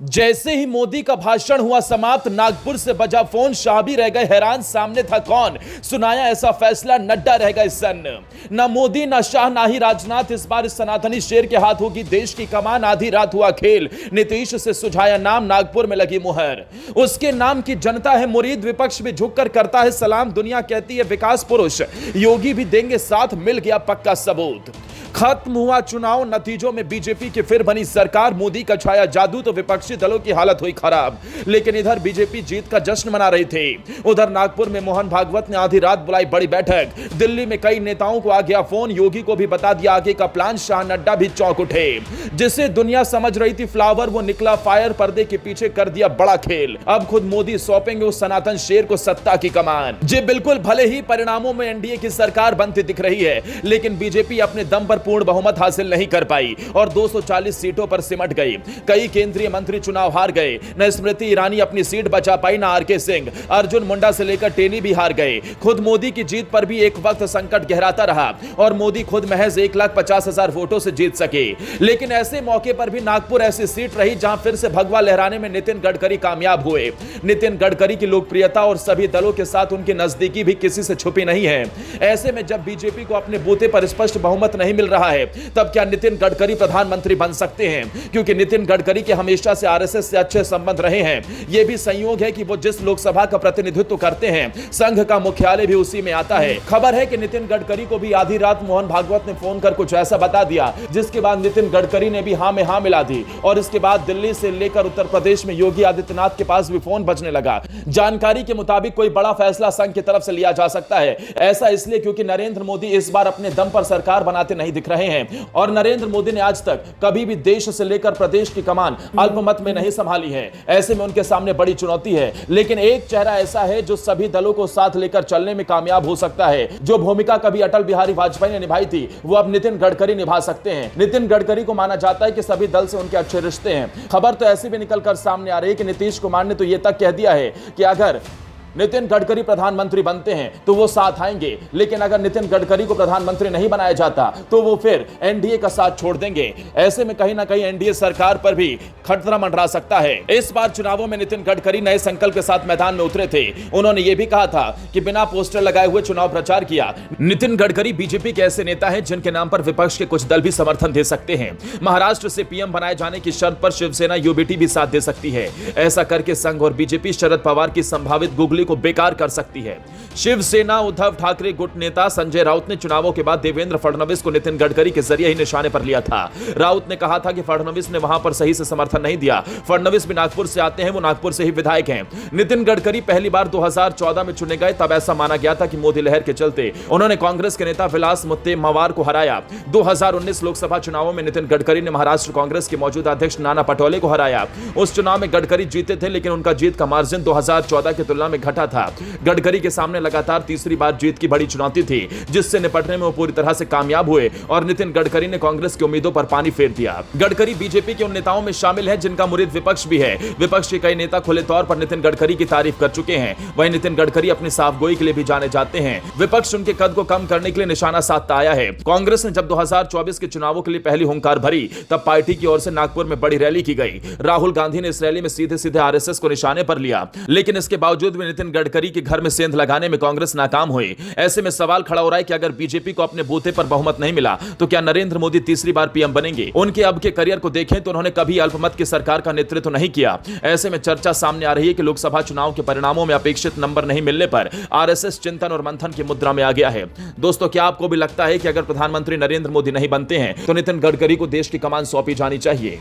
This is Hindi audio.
जैसे ही मोदी का भाषण हुआ समाप्त, नागपुर से बजा फोन, शाह भी रह गए हैरान, सामने था कौन? सुनाया ऐसा फैसला, नड्डा रह गए सन्न। ना मोदी ना शाह ना ही राजनाथ, इस बार इस सनातनी शेर के हाथ होगी देश की कमान। आधी रात हुआ खेल, नीतीश से सुझाया नाम, नागपुर में लगी मुहर। उसके नाम की जनता है मुरीद, विपक्ष भी झुककर करता है सलाम। दुनिया कहती है विकास पुरुष, योगी भी देंगे साथ, मिल गया पक्का सबूत। खत्म हुआ चुनाव, नतीजों में बीजेपी की फिर बनी सरकार। मोदी का छाया जादू तो विपक्षी दलों की हालत हुई खराब। लेकिन इधर बीजेपी जीत का जश्न मना रही थी, उधर नागपुर में मोहन भागवत ने आधी रात बुलाई बड़ी बैठक। दिल्ली में कई नेताओं को आ गया फोन, योगी को भी बता दिया आगे का प्लान। शाह नड्डा भी चौंक उठे, जिसे दुनिया समझ रही थी फ्लावर, वो निकला फायर, पर्दे के पीछे कर दिया बड़ा खेल। अब खुद मोदी सौंपेंगे उस सनातन शेर को सत्ता की कमान। जी बिल्कुल, भले ही परिणामों में एनडीए की सरकार बनती दिख रही है, लेकिन बीजेपी अपने दम पर पूर्ण बहुमत हासिल नहीं कर पाई और 240 सीटों पर सिमट गई। कई केंद्रीय मंत्री चुनाव हार गए, न स्मृति ईरानी अपनी सीट बचा पाई, न आरके सिंह, अर्जुन मुंडा से लेकर टेनी भी हार गए। खुद मोदी की जीत पर भी एक वक्त संकट गहराता रहा और मोदी खुद महज 1,50,000 वोटों से जीत सके। लेकिन ऐसे मौके पर भी नागपुर ऐसी सीट रही जहां फिर से भगवा लहराने में नितिन गडकरी कामयाब हुए। नितिन गडकरी की लोकप्रियता और सभी दलों के साथ उनकी नजदीकी भी किसी से छुपी नहीं है। ऐसे में जब बीजेपी को अपने बूते पर स्पष्ट बहुमत नहीं मिल रहा है, तब क्या नितिन गडकरी प्रधानमंत्री बन सकते हैं? क्योंकि नितिन गडकरी के हमेशा से आरएसएस से अच्छे संबंध रहे हैं। यह भी संयोग है कि वो जिस लोकसभा का प्रतिनिधित्व करते हैं, संघ का मुख्यालय भी उसी में आता है। खबर है कि नितिन गडकरी को भी आधी रात मोहन भागवत ने फोन कर कुछ ऐसा बता दिया, जिसके बाद नितिन गडकरी ने भी हां में हां मिला दी और इसके बाद दिल्ली से लेकर उत्तर प्रदेश में योगी आदित्यनाथ के पास भी फोन बजने लगा। जानकारी के मुताबिक कोई बड़ा फैसला संघ की तरफ से लिया जा सकता है। ऐसा इसलिए क्योंकि नरेंद्र मोदी इस बार अपने दम पर सरकार बनाते नहीं दिख रहे हैं और नरेंद्र मोदी ने आज तक कभी भी देश से लेकर प्रदेश की कमान अल्पमत में नहीं संभाली है। ऐसे में उनके सामने बड़ी चुनौती है। लेकिन एक चेहरा ऐसा है जो सभी दलों को साथ लेकर चलने में कामयाब हो सकता है। जो भूमिका कभी अटल बिहारी वाजपेयी ने निभाई थी, वो अब नितिन गडकरी निभा सकते हैं। नितिन गडकरी को माना जाता है कि सभी दल से उनके अच्छे रिश्ते हैं। खबर तो ऐसी भी निकलकर सामने आ रही है कि नीतीश कुमार ने तो यह तक कह दिया है कि अगर नितिन गडकरी प्रधानमंत्री बनते हैं तो वो साथ आएंगे, लेकिन अगर नितिन गडकरी को प्रधानमंत्री नहीं बनाया जाता तो वो फिर एनडीए का साथ छोड़ देंगे। ऐसे में कहीं ना कहीं एनडीए सरकार पर भी खतरा मंडरा सकता है। इस बार चुनावों में नितिन गडकरी नए संकल्प के साथ मैदान में उतरे थे। उन्होंने ये भी कहा था कि बिना पोस्टर लगाए हुए चुनाव प्रचार किया। नितिन गडकरी बीजेपी के ऐसे नेता हैं जिनके नाम पर विपक्ष के कुछ दल भी समर्थन दे सकते हैं। महाराष्ट्र से पीएम बनाए जाने की शर्त पर शिवसेना यूबीटी भी साथ दे सकती है। ऐसा करके संघ और बीजेपी शरद पवार की संभावित गुगली को बेकार कर सकती है। शिवसेना उद्धव ठाकरे गुट नेता संजय राउत ने चुनावों के बाद देवेंद्र फडणवीस को नितिन गडकरी के जरिए ही निशाने पर लिया था। राउत ने कहा था कि फडणवीस ने वहां पर सही से समर्थन नहीं दिया। फडणवीस भी नागपुर से आते हैं, वो नागपुर से ही विधायक हैं। नितिन गडकरी पहली बार 2014 में चुने गए, तब ऐसा माना गया था कि मोदी लहर के चलते उन्होंने कांग्रेस के नेता विलास मुत्तेमवार को हराया। 2019 लोकसभा चुनावों में नितिन गडकरी ने महाराष्ट्र कांग्रेस के मौजूदा अध्यक्ष नाना पटोले को हराया। उस चुनाव में गडकरी जीते थे, लेकिन उनका जीत का मार्जिन 2014 की तुलना में घटा था। गडकरी के सामने लगातार तीसरी बार जीत की बड़ी चुनौती थी, जिससे निपटने में वो पूरी तरह से कामयाब हुए और नितिन गडकरी ने कांग्रेस की उम्मीदों पर पानी फेर दिया। गडकरी बीजेपी के उन नेताओं में शामिल है जिनका मुरीद विपक्ष भी है। विपक्ष के कई नेता खुले तौर पर नितिन गडकरी की तारीफ कर चुके हैं। वहीं नितिन गडकरी अपनी साफगोई के लिए भी जाने जाते हैं। विपक्ष उनके कद को कम करने के लिए निशाना साधता आया है। कांग्रेस ने जब 2024 के चुनावों के लिए पहली हुंकार भरी, तब पार्टी की ओर से नागपुर में बड़ी रैली की गई। राहुल गांधी ने इस रैली में सीधे सीधे आरएसएस को निशाने पर लिया, लेकिन इसके बावजूद भी नितिन गडकरी के घर में सेंध लगाने में कांग्रेस नाकाम हुई। ऐसे में सवाल खड़ा हो रहा है कि अगर बीजेपी को अपने बूते पर बहुमत नहीं मिला तो क्या नरेंद्र मोदी तीसरी बार पीएम बनेंगे? उनके अब के करियर को देखें तो उन्होंने कभी अल्पमत की सरकार का नेतृत्व नहीं किया। ऐसे में चर्चा सामने आ रही है कि लोकसभा चुनाव के परिणामों में अपेक्षित नंबर नहीं मिलने पर आरएसएस चिंतन और मंथन की मुद्रा में आ गया है। दोस्तों, क्या आपको भी लगता है कि अगर प्रधानमंत्री नरेंद्र मोदी नहीं बनते हैं तो नितिन गडकरी को देश की कमान सौंपी जानी चाहिए?